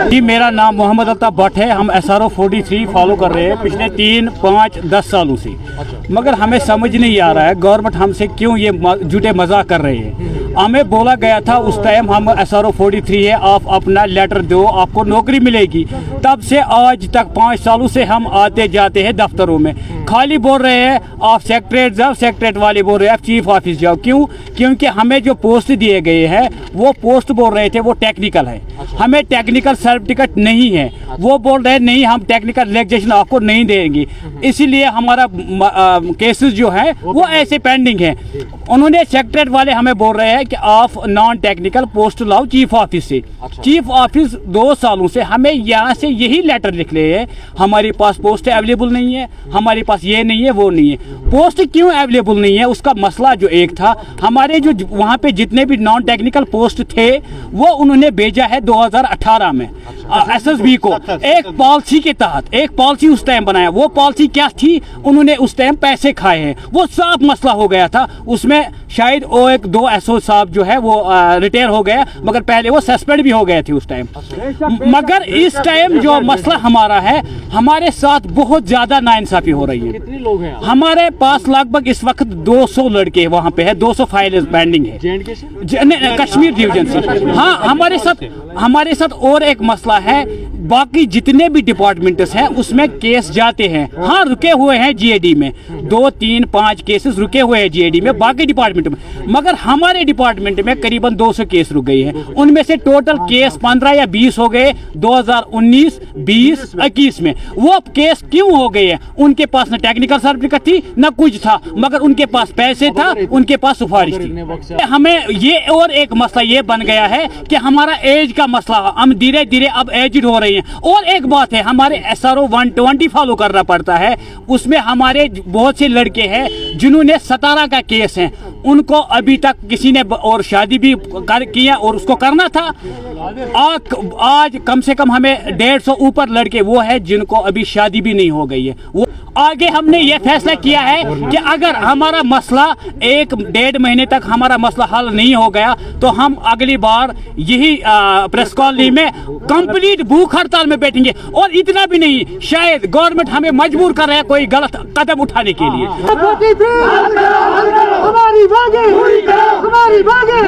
जी मेरा नाम मोहम्मद अल्ताफ भट्ट है। हम SRO 43 फॉलो कर रहे हैं पिछले 3, 5, 10 सालों से। मगर हमें समझ नहीं आ रहा है गवर्नमेंट हमसे क्यों ये झूठे मजाक कर रही है। हमें बोला गया था उस टाइम हम SRO 43 है, आप अपना लेटर दो आपको नौकरी मिलेगी। तब से आज तक 5 सालों से हम आते जाते हैं दफ्तरों में, खाली बोल रहे हैं आप सेक्रेटरीट जाओ, सेक्रेटरीट वाले बोल रहे हैं आप चीफ ऑफिस जाओ। क्यों? क्योंकि हमें जो पोस्ट दिए गए हैं वो पोस्ट बोल रहे थे वो टेक्निकल है, हमें टेक्निकल सर्टिफिकेट नहीं है। वो बोल रहे हैं नहीं हम टेक्निकल रिलैक्सेशन आपको नहीं देंगे, इसीलिए हमारा केसेस जो है वो ऐसे पेंडिंग है। उन्होंने सेक्रेटरीट वाले हमें बोल रहे हैं कि आप नॉन टेक्निकल पोस्ट लाओ चीफ ऑफिस से। चीफ ऑफिस 2 सालों से हमें यहाँ से यही लेटर लिख रहे हैं हमारे पास पोस्ट अवेलेबल नहीं है, हमारे पास ये नहीं है वो नहीं है। पोस्ट क्यों अवेलेबल नहीं है उसका मसला जो एक था, हमारे जो वहाँ पे जितने भी नॉन टेक्निकल पोस्ट थे वो उन्होंने भेजा है 2018 में SSB को एक पॉलिसी के तहत। एक पॉलिसी उस टाइम बनाया, वो पॉलिसी क्या थी, उन्होंने उस टाइम पैसे खाए हैं, वो साफ मसला हो गया था। उसमें शायद वो 2 SO साहब जो है वो रिटायर हो गया, मगर पहले वो सस्पेंड भी हो गए थे उस टाइम। मगर इस टाइम जो मसला हमारा है, हमारे साथ बहुत ज्यादा नाइंसाफी हो रही है। कितने लोग हैं? हमारे पास लगभग इस वक्त 200 लड़के वहाँ पे है, 200 फाइलें पेंडिंग है कश्मीर डिवीजन से। हाँ हमारे साथ और एक मसला है, बाकी जितने भी डिपार्टमेंट्स हैं उसमें केस जाते हैं। हाँ रुके हुए हैं GAD में 2, 3, 5 केसेस रुके हुए हैं GAD में, बाकी डिपार्टमेंट में। मगर हमारे डिपार्टमेंट में करीबन 200 केस रुक गए हैं। उनमें से टोटल केस 15 या 20 हो गए 2019, 20, 21 में। वो केस क्यों हो गए हैं? उनके पास न टेक्निकल सर्टिफिकेट थी न कुछ था, मगर उनके पास पैसे था, उनके पास सिफारिश थी। हमें ये और एक मसला ये बन गया है कि हमारा एज का मसला, हम धीरे धीरे अब एजड हो रही हैं। और एक बात है, हमारे SRO 120 फॉलो करना पड़ता है, उसमें हमारे बहुत से लड़के हैं जिन्होंने 17 का केस है, उनको अभी तक किसी ने और शादी भी किया और उसको करना था। आज कम से कम हमें 150 ऊपर लड़के वो है जिनको अभी शादी भी नहीं हो गई है। वो आगे हमने ये फैसला किया है कि अगर हमारा मसला 1-1.5 महीने तक हमारा मसला हल नहीं हो गया तो हम अगली बार यही प्रेस कॉलोनी में कंप्लीट भूख हड़ताल में बैठेंगे। और इतना भी नहीं, शायद गवर्नमेंट हमें मजबूर कर रहा है कोई गलत कदम उठाने के लिए। हमारी मांगे